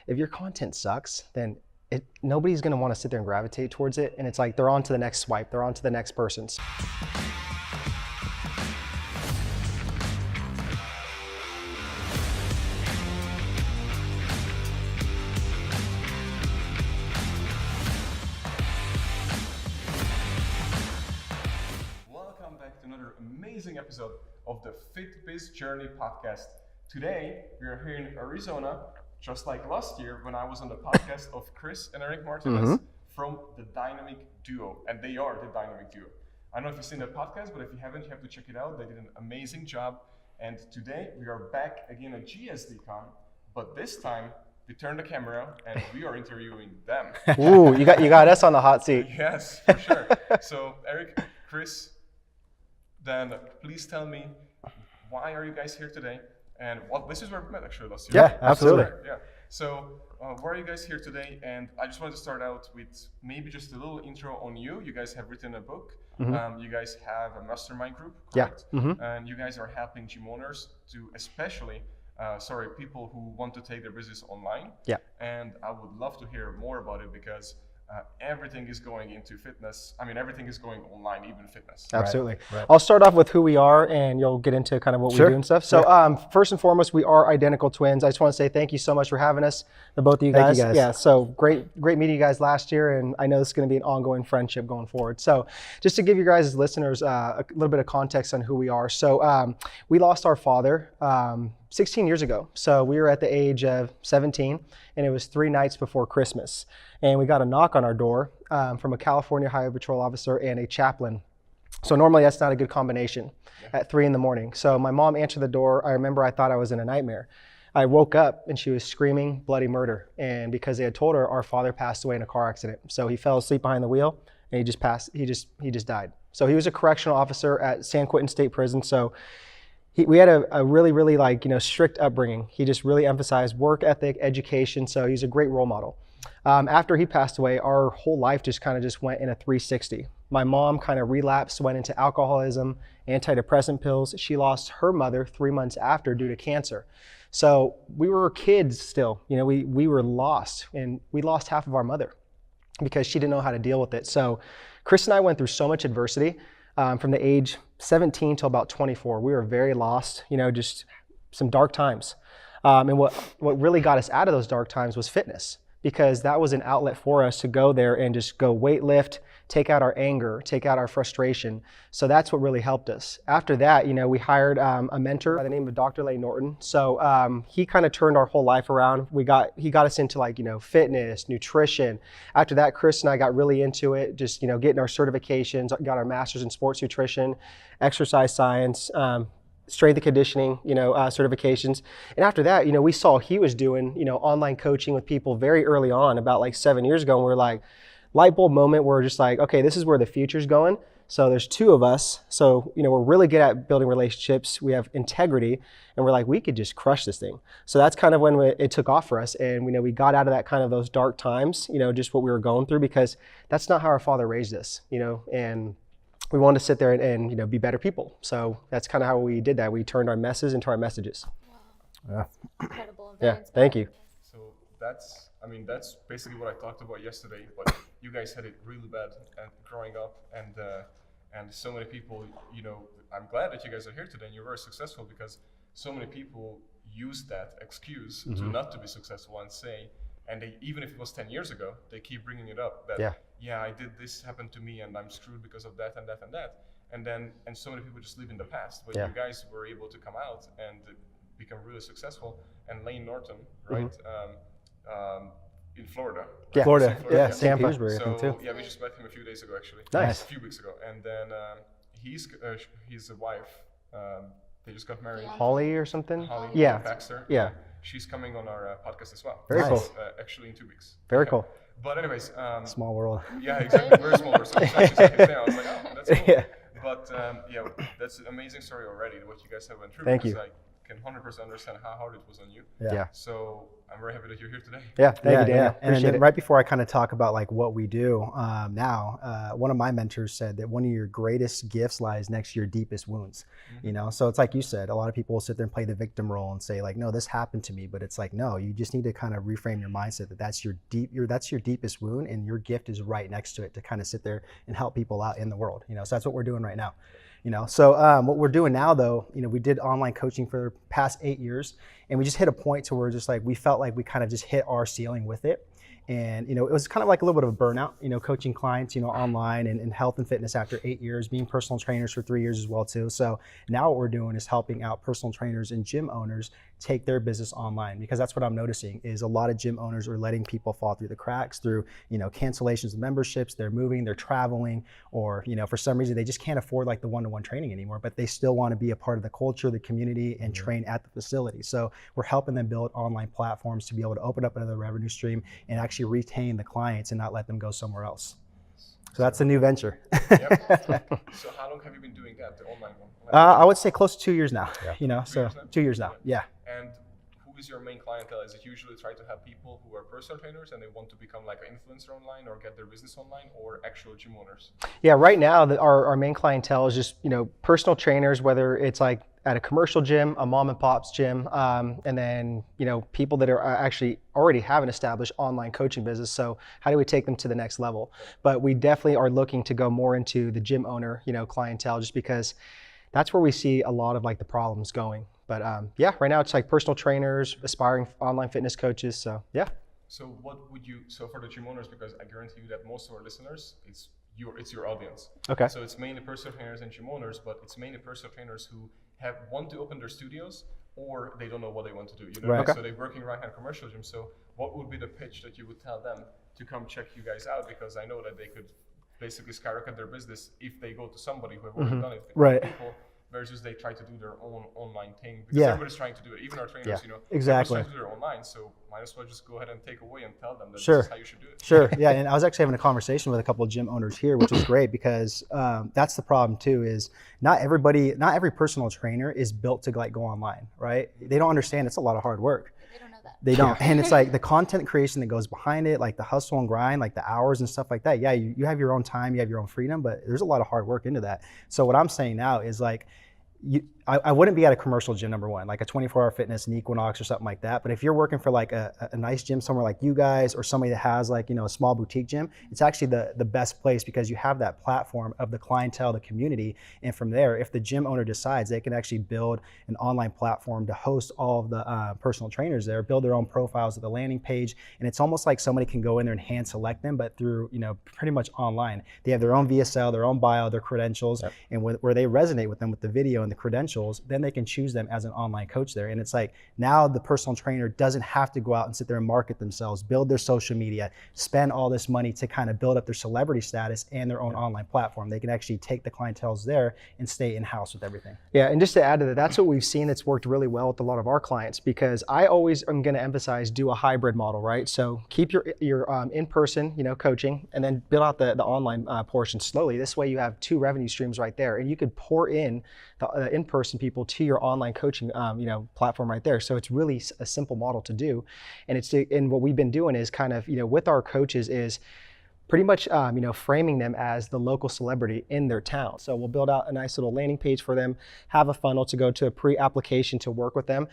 if your content sucks, then nobody's going to want to sit there and gravitate towards it. And it's like they're on to the next swipe, they're on to the next person's. Welcome back to another amazing episode of the FitBiz Journey podcast. Today, we are here in Arizona, just like last year when I was on the podcast of Chris and Eric Martinez from the Dynamic Duo, and they are the Dynamic Duo. I don't know if you've seen the podcast, but if you haven't, you have to check it out. They did an amazing job. And today we are back again at GSDCON, but this time we turn the camera and we are interviewing them. Ooh, you got us on the hot seat. Yes, for sure. So Eric, Chris, then please tell me, why are you guys here today? And this is where we met actually last year. Yeah, absolutely. Yeah. So why are you guys here today? And I just wanted to start out with maybe just a little intro on you. You guys have written a book. You guys have a mastermind group, correct? Yeah. And you guys are helping gym owners to especially, people who want to take their business online. Yeah. And I would love to hear more about it because everything is going into fitness. I mean, everything is going online, even fitness. Absolutely. Right. I'll start off with who we are and you'll get into kind of what we do and stuff. So first and foremost, we are identical twins. I just want to say thank you so much for having us, the both of you guys. Thank you guys. Yeah, so great meeting you guys last year, and I know this is going to be an ongoing friendship going forward. So just to give you guys as listeners a little bit of context on who we are. So we lost our father 16 years ago. So we were at the age of 17 and it was 3 nights before Christmas. And we got a knock on our door from a California Highway Patrol officer and a chaplain. So normally that's not a good combination at 3 a.m. So my mom answered the door. I remember I thought I was in a nightmare. I woke up and she was screaming bloody murder. And because they had told her our father passed away in a car accident. So he fell asleep behind the wheel and he just died. So he was a correctional officer at San Quentin State Prison. So we had a really strict upbringing. He just really emphasized work ethic, education. So he's a great role model. After he passed away, our whole life just went in a 360. My mom kind of relapsed, went into alcoholism, antidepressant pills. She lost her mother 3 months after due to cancer. So we were kids still, we were lost, and we lost half of our mother because she didn't know how to deal with it. So Chris and I went through so much adversity from the age 17 till about 24. We were very lost, just some dark times. And what really got us out of those dark times was fitness, because that was an outlet for us to go there and just go weight lift, take out our anger, take out our frustration. So that's what really helped us. After that, we hired a mentor by the name of Dr. Lay Norton. So he kind of turned our whole life around. He got us into fitness, nutrition. After that, Chris and I got really into it, just, getting our certifications, got our master's in sports nutrition, exercise science, strength and conditioning, certifications. And after that, we saw he was doing, online coaching with people very early on, about like 7 years ago. And we're like, light bulb moment, we're just like, okay, this is where the future's going. So there's 2 of us. So, we're really good at building relationships. We have integrity, and we're like, we could just crush this thing. So that's kind of when it took off for us. And we got out of that kind of those dark times, just what we were going through, because that's not how our father raised us, and we wanted to sit there and be better people. So that's kind of how we did that. We turned our messes into our messages. Yeah. Incredible. Yeah, thank you. So that's basically what I talked about yesterday. But you guys had it really bad and growing up, and so many people. I'm glad that you guys are here today and you're very successful, because so many people use that excuse to not to be successful and say, and they, even if it was 10 years ago, they keep bringing it up that I did this happened to me and I'm screwed because of that and that and that. And so many people just live in the past. But you guys were able to come out and become really successful. And Lane Norton, right? In Florida. Yeah. Florida. Yeah, Tampa. St. Petersburg, I think, too. Yeah, we just met him a few days ago, actually. Nice. A few weeks ago. And then his wife, they just got married. Holly or something? Holly Baxter. Yeah. She's coming on our podcast as well. Very cool. Actually in 2 weeks. Very cool. But anyways. Small world. Yeah, exactly. Very small world. So I was like, oh, that's cool. Yeah. But that's an amazing story already, what you guys have went through. Thank because you. I can 100% understand how hard it was on you. Yeah. So I'm very happy that you're here today. Yeah, thank you, Daniel. And Appreciate then it. right before I kind of talk about like what we do now, one of my mentors said that one of your greatest gifts lies next to your deepest wounds. You know, so it's like you said, a lot of people will sit there and play the victim role and say like, no, this happened to me, but it's like, no, you just need to kind of reframe your mindset that that's your deepest wound, and your gift is right next to it to kind of sit there and help people out in the world. You know, so that's what we're doing right now. You know, so what we're doing now though, you know, we did online coaching for the past 8 years, and we just hit a point to where just like we felt like we kind of just hit our ceiling with it. And, you know, it was kind of like a little bit of a burnout, you know, coaching clients, you know, online and health and fitness after 8 years, being personal trainers for 3 years as well too. So now what we're doing is helping out personal trainers and gym owners take their business online, because that's what I'm noticing is a lot of gym owners are letting people fall through the cracks through, you know, cancellations of memberships, they're moving, they're traveling, or, you know, for some reason they just can't afford like the one-to-one training anymore, but they still want to be a part of the culture, the community, and train at the facility. So we're helping them build online platforms to be able to open up another revenue stream and actually retain the clients and not let them go somewhere else. So that's a new venture. Yep. So how long have you been doing that, the online one? I would say close to 2 years now, you know, 2 so years now? 2 years now, yeah. And who is your main clientele? Is it usually try to have people who are personal trainers and they want to become like an influencer online or get their business online, or actual gym owners? Yeah, right now our main clientele is just, you know, personal trainers, whether it's like at a commercial gym, a mom and pop's gym, and then, you know, people that are actually already have an established online coaching business. So how do we take them to the next level? But we definitely are looking to go more into the gym owner, you know, clientele, just because that's where we see a lot of like the problems going. But yeah, right now it's like personal trainers, aspiring online fitness coaches. So yeah. So what would you, so for the gym owners, because I guarantee you that most of our listeners, it's your audience. Okay. So it's mainly personal trainers and gym owners, but it's mainly personal trainers who want to open their studios, or they don't know what they want to do. You know, Right. okay. So they're working right now in commercial gyms. So what would be the pitch that you would tell them to come check you guys out? Because I know that they could basically skyrocket their business if they go to somebody who have already done it. Right. People, versus they try to do their own online thing, because Yeah. everybody's trying to do it. Even our trainers, you know, Exactly. everybody's trying to do their online. So might as well just go ahead and take away and tell them that Sure. this is how you should do it. Sure. Yeah. And I was actually having a conversation with a couple of gym owners here, which was great, because that's the problem too, is not every personal trainer is built to like go online, right? They don't understand it's a lot of hard work. They don't know that. They don't. And it's like the content creation that goes behind it, like the hustle and grind, like the hours and stuff like that. Yeah, you have your own time, you have your own freedom, but there's a lot of hard work into that. So what I'm saying now is like, I wouldn't be at a commercial gym, number one, like a 24-hour fitness, an Equinox or something like that. But if you're working for like a nice gym somewhere like you guys, or somebody that has like, you know, a small boutique gym, it's actually the best place, because you have that platform of the clientele, the community. And from there, if the gym owner decides, they can actually build an online platform to host all of the personal trainers there, build their own profiles at the landing page. And it's almost like somebody can go in there and hand select them, but through, you know, pretty much online. They have their own VSL, their own bio, their credentials, and where they resonate with them with the video and the credentials, then they can choose them as an online coach there. And it's like, now the personal trainer doesn't have to go out and sit there and market themselves, build their social media, spend all this money to kind of build up their celebrity status and their own online platform. They can actually take the clientels there and stay in-house with everything. Yeah, and just to add to that, that's what we've seen that's worked really well with a lot of our clients, because I always am going to emphasize do a hybrid model, right? So keep your in-person, you know, coaching, and then build out the online portion slowly. This way you have 2 revenue streams right there, and you could pour in the in-person people to your online coaching, you know, platform right there. So it's really a simple model to do, and what we've been doing is kind of, you know, with our coaches is pretty much, you know, framing them as the local celebrity in their town. So we'll build out a nice little landing page for them, have a funnel to go to a pre-application to work with them,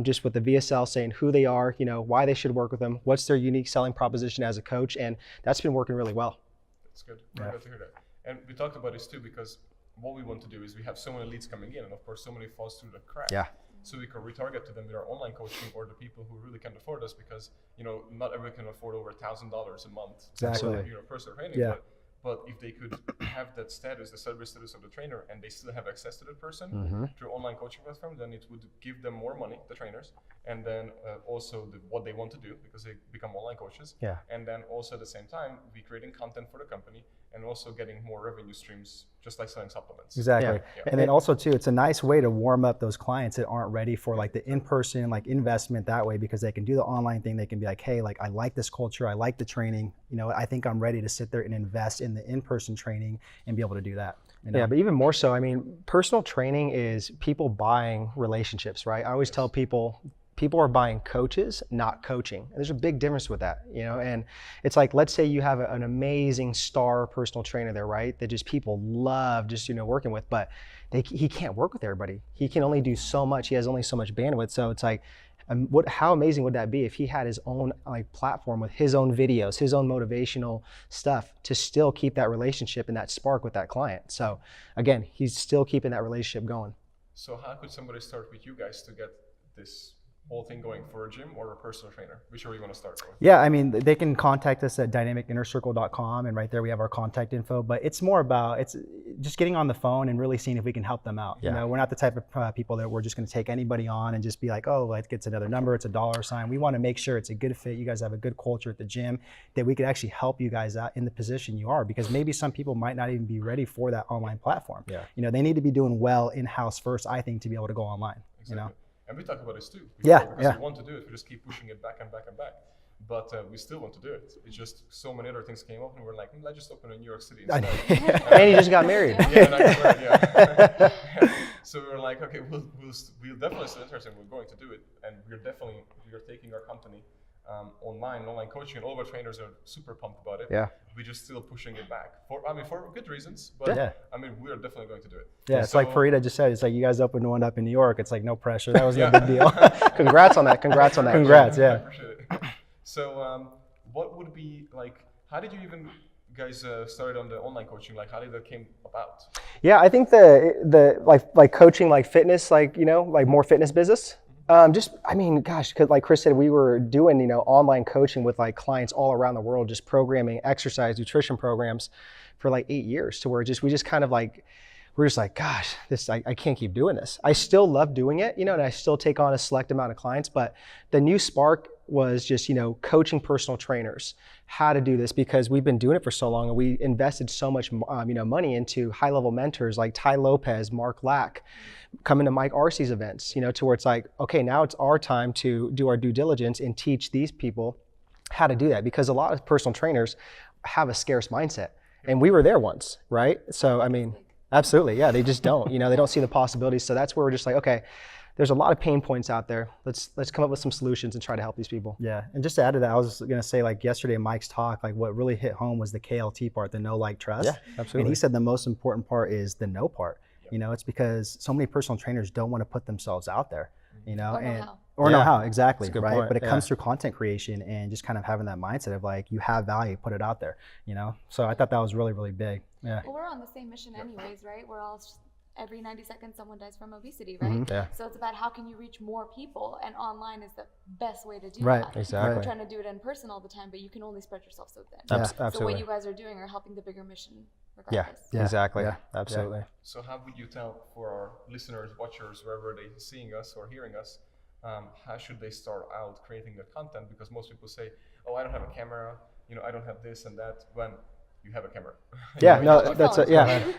just with the VSL saying who they are, you know, why they should work with them, what's their unique selling proposition as a coach, and that's been working really well. That's good. Very glad to hear that. And we talked about this too, because what we want to do is we have so many leads coming in, and of course so many falls through the cracks. Yeah. So we can retarget to them with our online coaching, or the people who really can't afford us, because, you know, not everyone can afford over $1,000 a month. Exactly. So, you know, personal training. Yeah. But if they could have that status, the celebrity status of the trainer, and they still have access to that person through online coaching platform, then it would give them more money, the trainers, and then also what they want to do, because they become online coaches. Yeah. And then also at the same time, be creating content for the company, and also getting more revenue streams, just like selling supplements. Exactly. Yeah. And then also too, it's a nice way to warm up those clients that aren't ready for like the in-person like investment that way, because they can do the online thing. They can be like, hey, like I like this culture, I like the training, I think I'm ready to sit there and invest in the in-person training and be able to do that. Yeah, but even more so, I mean, personal training is people buying relationships, right? I always tell people are buying coaches, not coaching. And there's a big difference with that, and it's like, let's say you have an amazing star personal trainer there, right? That just people love just, working with, but he can't work with everybody. He can only do so much. He has only so much bandwidth. So it's like, how amazing would that be if he had his own platform with his own videos, his own motivational stuff to still keep that relationship and that spark with that client. So again, he's still keeping that relationship going. So how could somebody start with you guys to get this whole thing going, for a gym or a personal trainer? Whichever you want to start with. Yeah, I mean, they can contact us at dynamicinnercircle.com, and right there we have our contact info. But it's more about just getting on the phone and really seeing if we can help them out. Yeah. We're not the type of people that we're just going to take anybody on and just be like, oh, let's get another number, it's a dollar sign. We want to make sure it's a good fit. You guys have a good culture at the gym, that we could actually help you guys out in the position you are, because maybe some people might not even be ready for that online platform. Yeah. They need to be doing well in-house first, I think, to be able to go online. Exactly. And we talk about this too. Because we want to do it. We just keep pushing it back and back and back. But we still want to do it. It's just so many other things came up, and we're like, let's just open in New York City instead. And he just got married. Yeah, and I got married, yeah. So we were like, okay, we'll definitely still interested. We're going to do it, and we're taking our company online coaching, and all of our trainers are super pumped about it. Yeah. We're just still pushing it back for good reasons, but we're definitely going to do it. Yeah, it's like Farida just said, it's like you guys opened one up in New York. It's like no pressure. That was no big deal. Congrats on that. Congrats, yeah. I appreciate it. So what would be like, how did you even guys started on the online coaching? Like, how did that came about? Yeah, I think the like coaching, like fitness, like more fitness business. Because like Chris said, we were doing, online coaching with like clients all around the world, just programming exercise, nutrition programs for like 8 years, to where we just kind of like, we're just like, gosh, I can't keep doing this. I still love doing it, and I still take on a select amount of clients, but the new spark was just, coaching personal trainers how to do this, because we've been doing it for so long, and we invested so much, money into high-level mentors like Ty Lopez, Mark Lack, coming to Mike Arcee's events, to where it's like, okay, now it's our time to do our due diligence and teach these people how to do that, because a lot of personal trainers have a scarce mindset, and we were there once, right? So, absolutely, yeah, they just don't, they don't see the possibilities. So that's where we're just like, okay, there's a lot of pain points out there. Let's come up with some solutions and try to help these people. Yeah, and just to add to that, I was gonna say, like yesterday, Mike's talk, like what really hit home was the KLT part, the know, like, trust. Yeah, absolutely. And he said the most important part is the know part. It's because so many personal trainers don't want to put themselves out there, or know how, exactly, right? Point. But it comes through content creation and just kind of having that mindset of like, you have value, put it out there, So I thought that was really, really big. Yeah. Well, we're on the same mission anyways, right? We're all every 90 seconds someone dies from obesity, right? Mm-hmm. Yeah. So it's about how can you reach more people, and online is the best way to do right. that. Exactly. We're trying to do it in person all the time, but you can only spread yourself so thin. Yeah. Absolutely. So what you guys are doing are helping the bigger mission Yeah, regardless. exactly. Yeah. Absolutely. Yeah. So how would you tell for our listeners, watchers, wherever they seeing us or hearing us, how should they start out creating their content? Because most people say, oh, I don't have a camera, I don't have this and that, when you have a camera. Yeah, no, that's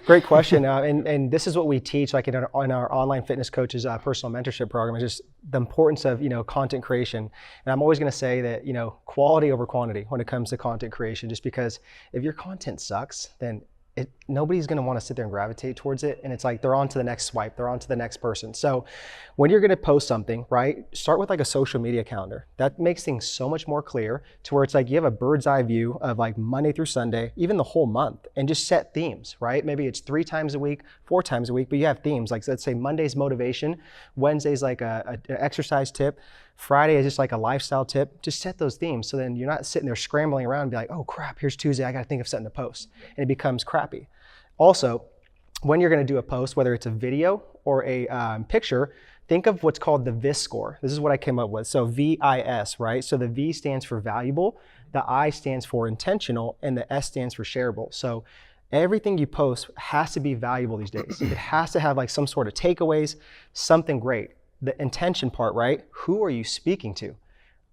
great question. And this is what we teach, like in our online fitness coaches personal mentorship program, is just the importance of content creation. And I'm always going to say that quality over quantity when it comes to content creation, just because if your content sucks, then nobody's going to want to sit there and gravitate towards it. And it's like they're on to the next swipe, they're on to the next person. So when you're going to post something, right, start with like a social media calendar. That makes things so much more clear, to where it's like you have a bird's eye view of like Monday through Sunday, even the whole month, and just set themes, right? Maybe it's 3 times a week, 4 times a week, but you have themes. Like, let's say Monday's motivation, Wednesday's like an exercise tip, Friday is just like a lifestyle tip. Just set those themes, so then you're not sitting there scrambling around and be like, oh crap, here's Tuesday, I gotta think of something to post. And it becomes crappy. Also, when you're gonna do a post, whether it's a video or a picture, think of what's called the VIS score. This is what I came up with. So VIS, right? So the V stands for valuable, the I stands for intentional, and the S stands for shareable. So everything you post has to be valuable these days. It has to have like some sort of takeaways, something great. The intention part, right? Who are you speaking to?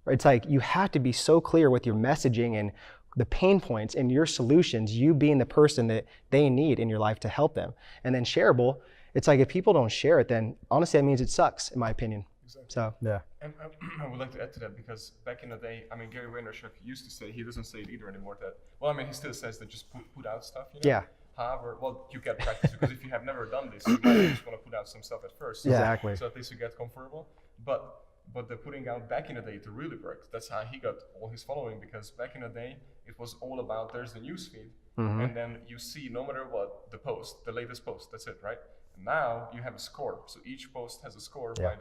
It's like you have to be so clear with your messaging and the pain points and your solutions, you being the person that they need in your life to help them. And then shareable, it's like if people don't share it, then honestly that means it sucks, in my opinion. Exactly. So yeah. And I would like to add to that because back in the day, I mean, Gary Vaynerchuk used to say, he doesn't say it either anymore, that, well, I mean, he still says that just put out stuff, you know? Yeah. However, well, you get practice because if you have never done this, you might just want to put out some stuff at first. Exactly. So at least you get comfortable. But the putting out back in the day to really work, that's how he got all his following, because back in the day, it was all about there's the news feed, and then you see no matter what, the latest post, that's it, right? And now you have a score. So each post has a score by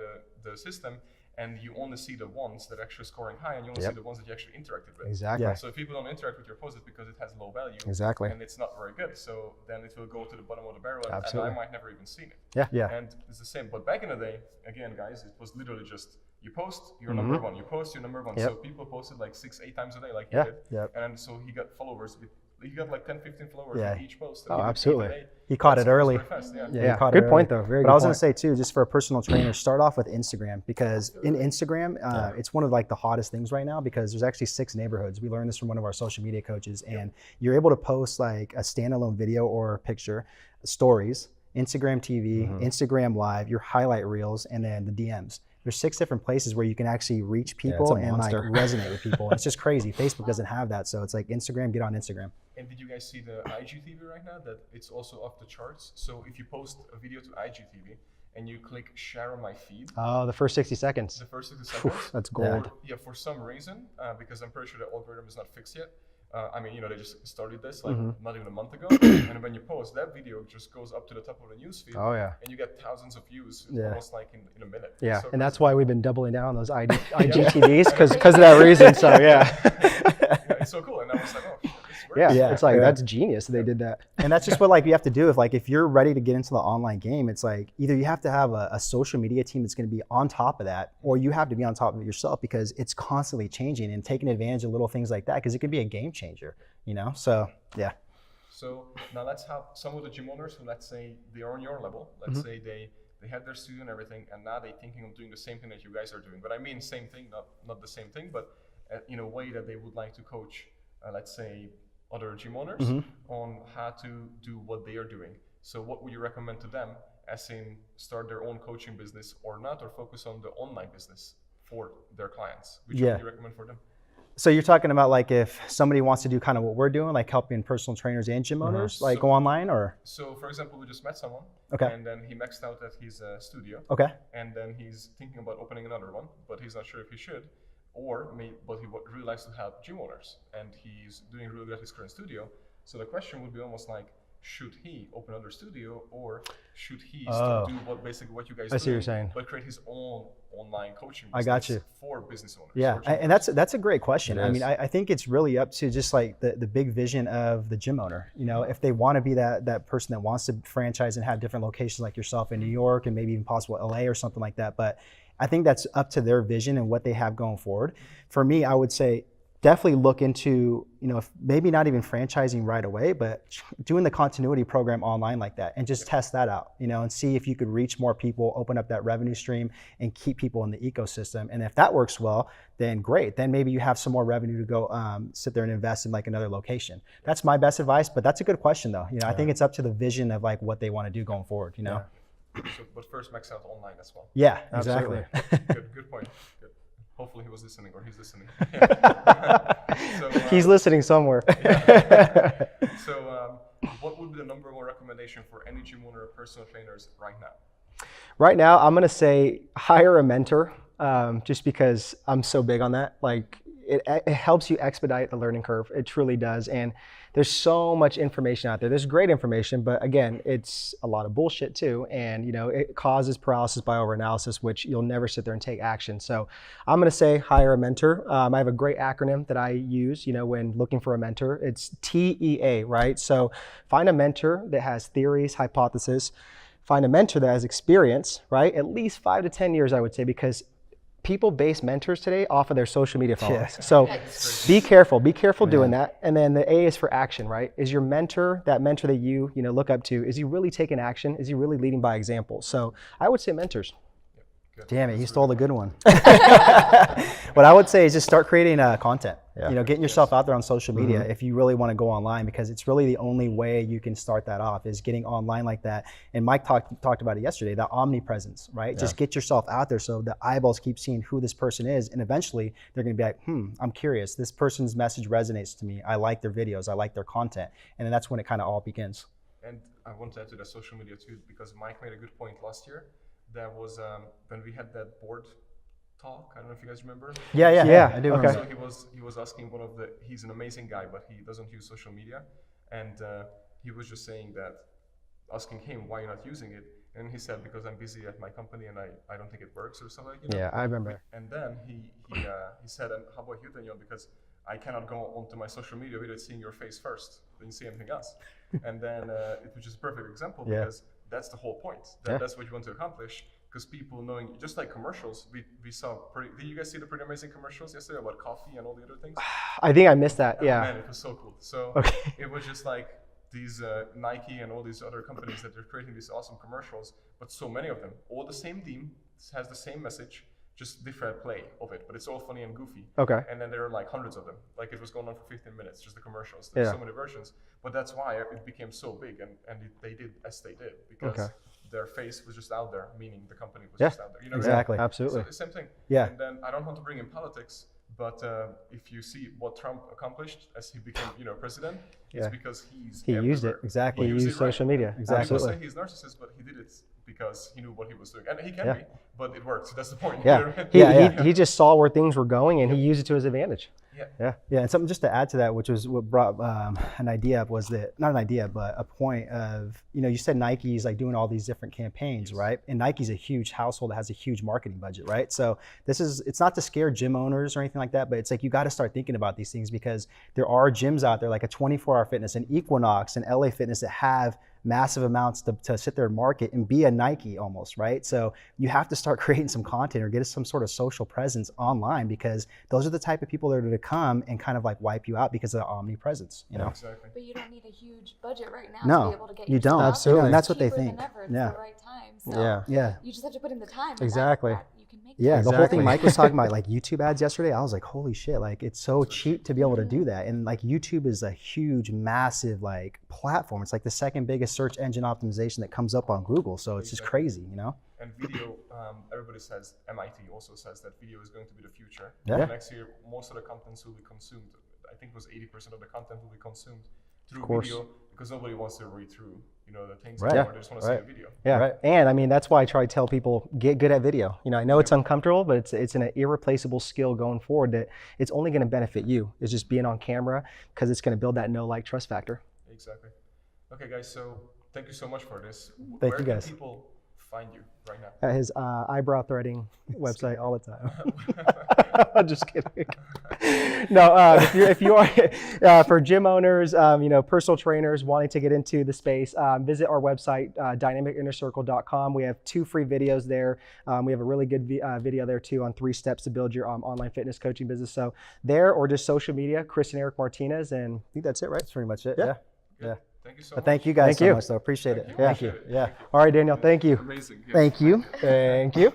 the system, and you only see the ones that are actually scoring high, and you only see the ones that you actually interacted with. Exactly. Yeah. So if people don't interact with your post, it's because it has low value. Exactly. And it's not very good. So then it will go to the bottom of the barrel, and Absolutely. I might never even seen it. Yeah. And it's the same. But back in the day, again, guys, it was literally just you post, you're number one. You post, you're number one. Yep. So people posted like 6-8 times a day, like he Yeah. did. Yep. And so he got followers. He got like 10-15 followers Yeah. on each post. Oh, He did absolutely. 8 a day. He caught it That's early. very fast, yeah. Yeah, Yeah. he caught Good it point, early. though. Very But good I was going point. to say too, just for a personal trainer, start off with Instagram, because in Instagram, it's one of like the hottest things right now, because there's actually 6 neighborhoods. We learned this from one of our social media coaches, and you're able to post like a standalone video or picture, stories, Instagram TV, Instagram Live, your highlight reels, and then the DMs. There's 6 different places where you can actually reach people a and like monster. resonate with people. It's just crazy. Facebook doesn't have that, so it's like Instagram. Get on Instagram. And did you guys see the IGTV right now? That it's also off the charts. So if you post a video to IGTV and you click share on my feed, Oh, the first 60 seconds. the first 60 seconds, That's gold. for some reason, because I'm pretty sure the algorithm is not fixed yet. I mean, they just started this like not even a month ago. And when you post, that video just goes up to the top of the newsfeed. Oh, yeah. And you get thousands of views, Yeah. almost like in a minute. Yeah, So and that's crazy. why we've been doubling down on those IGTVs because of that reason. So yeah, Yeah, it's so cool. And I was like, oh, this works. yeah, Yeah, it's like yeah. that's genius that they did that. And that's just what like you have to do. If you're ready to get into the online game, it's like either you have to have a social media team that's going to be on top of that, or you have to be on top of it yourself, because it's constantly changing, and taking advantage of little things like that, because it could be a game changer, So yeah. So now let's have some of the gym owners who, let's say they are on your level. Let's say they have their studio and everything, and now they're thinking of doing the same thing that you guys are doing. But I mean same thing, not the same thing, but in a way that they would like to coach, let's say, other gym owners on how to do what they are doing. So what would you recommend to them, as in start their own coaching business or not, or focus on the online business for their clients? Which one would you recommend for them? So you're talking about like if somebody wants to do kind of what we're doing, like helping personal trainers and gym owners, like So- go online, or? So for example, we just met someone, Okay. and then he maxed out at his studio. Okay. And then he's thinking about opening another one, but he's not sure if he should, but he really likes to help gym owners, and he's doing really good at his current studio. So the question would be almost like, should he open another studio, or should he still do what you guys do, I see what you're saying. but create his own online coaching I business got you. for business owners? Yeah, for gym and that's a great question. It I mean, is. I think it's really up to just like the big vision of the gym owner. If they want to be that person that wants to franchise and have different locations like yourself in New York, and maybe even possible LA or something like that. But I think that's up to their vision and what they have going forward. For me, I would say definitely look into, if maybe not even franchising right away, but doing the continuity program online like that, and just test that out, and see if you could reach more people, open up that revenue stream, and keep people in the ecosystem. And if that works well, then great. Then maybe you have some more revenue to go sit there and invest in like another location. That's my best advice, but that's a good question though. I think it's up to the vision of like what they want to do going forward, So, but first max out online as well. Yeah, exactly. Good point. Good. Hopefully he was listening, or he's listening. So, He's listening somewhere. So, what would be the number one recommendation for any gym owner or personal trainers right now? Right now, I'm gonna say hire a mentor, just because I'm so big on that. Like it helps you expedite the learning curve. It truly does. And there's so much information out there. There's great information, but again, it's a lot of bullshit too. And it causes paralysis by overanalysis, which you'll never sit there and take action. So I'm gonna say hire a mentor. I have a great acronym that I use, when looking for a mentor. It's TEA, right? So find a mentor that has theories, hypothesis. Find a mentor that has experience, right? At least 5 to 10 years, I would say, because people base mentors today off of their social media followers. So be careful doing that. And then the A is for action, right? Is your mentor, that mentor that you look up to, is he really taking action? Is he really leading by example? So I would say mentors. Damn it, That's you stole the really good one. What I would say is just start creating content. Yeah. You know, getting yourself out there on social media Mm-hmm. if you really want to go online, because it's really the only way you can start that off is getting online like that. And Mike talked about it yesterday, that omnipresence, right? Just get yourself out there so the eyeballs keep seeing who this person is, and eventually they're going to be like, I'm curious. This person's message resonates to me. I like their videos. I like their content. And then that's when it kind of all begins. And I want to add to the social media too, because Mike made a good point last year. That was when we had that board talk. I don't know if you guys remember. Yeah, I do Okay. remember. So he was asking he's an amazing guy, but he doesn't use social media, and he was just saying that, asking him why you're not using it, and he said because I'm busy at my company and I don't think it works or something. You know? Yeah, I remember. And then he said, and how about you, Daniel? Because I cannot go onto my social media without seeing your face first, then you see anything else. And then it was just a perfect example because that's the whole point. That's what you want to accomplish. Because people knowing, just like commercials, we saw did you guys see the pretty amazing commercials yesterday about coffee and all the other things? I think I missed that. Oh, Yeah. man, it was so cool. So Okay. it was just like these Nike and all these other companies that they're creating these awesome commercials, but so many of them, all the same theme, has the same message, just different play of it, but it's all funny and goofy. Okay. And then there are like hundreds of them. Like it was going on for 15 minutes, just the commercials. There's so many versions, but that's why it became so big, and they did as they did because their face was just out there, meaning the company was just out there. You know, exactly. Absolutely. So the same thing. Yeah. And then I don't want to bring in politics, but if you see what Trump accomplished as he became, president, it's because he used it. Exactly. He used social media. People Absolutely. say he's narcissist, but he did it because he knew what he was doing, and he can be, but it worked. That's the point. Yeah. He just saw where things were going and he used it to his advantage. Yeah. Yeah, and something just to add to that, which was what brought an idea up, was that, not an idea, but a point of, you said Nike's like doing all these different campaigns, right? And Nike's a huge household that has a huge marketing budget, right? So it's not to scare gym owners or anything like that, but it's like you got to start thinking about these things because there are gyms out there like a 24-hour Fitness and Equinox and LA Fitness that have massive amounts to sit there and market and be a Nike almost, right? So you have to start creating some content or get some sort of social presence online because those are the type of people that are going to come and kind of like wipe you out because of the omnipresence, you know? Exactly. But you don't need a huge budget right now No, to be able to get you your don't. stuff out Absolutely. there. And that's what they Cheaper than think. ever. It's Yeah. the right time. So Yeah. you just have to put in the time. and Exactly. that you can make Yeah, it. the whole thing Exactly. Mike was talking about, like YouTube ads yesterday, I was like, holy shit, like it's so cheap to be able to do that. And like YouTube is a huge, massive like platform. It's like the second biggest search engine optimization that comes up on Google. So it's just crazy, And video, everybody says, MIT also says that video is going to be the future. Yeah. Next year, most of the contents will be consumed. I think it was 80% of the content will be consumed through course. video because nobody wants to read through, the things Right. anymore. They just want to see Right. a video. Yeah. Right. And I mean, that's why I try to tell people, get good at video. I know it's uncomfortable, but it's an irreplaceable skill going forward that it's only going to benefit you. It's just being on camera because it's going to build that know, like, trust factor. Exactly. Okay, guys, so thank you so much for this. Thank Where you, can guys. people find you right now? At his eyebrow threading website all the time. I'm just kidding. No, if you are for gym owners, personal trainers wanting to get into the space, visit our website, dynamicinnercircle.com. We have 2 free videos there. We have a really good video there too on 3 steps to build your online fitness coaching business. So there, or just social media, Chris and Eric Martinez, and I think that's it, right? That's pretty much it. Yeah. Yeah. Good. Thank you so But much. thank you guys Thank so you. much, though. Appreciate it. Yeah. Thank you. Yeah. All right, Daniel, thank you. Amazing. Yeah. Thank you. Thank you.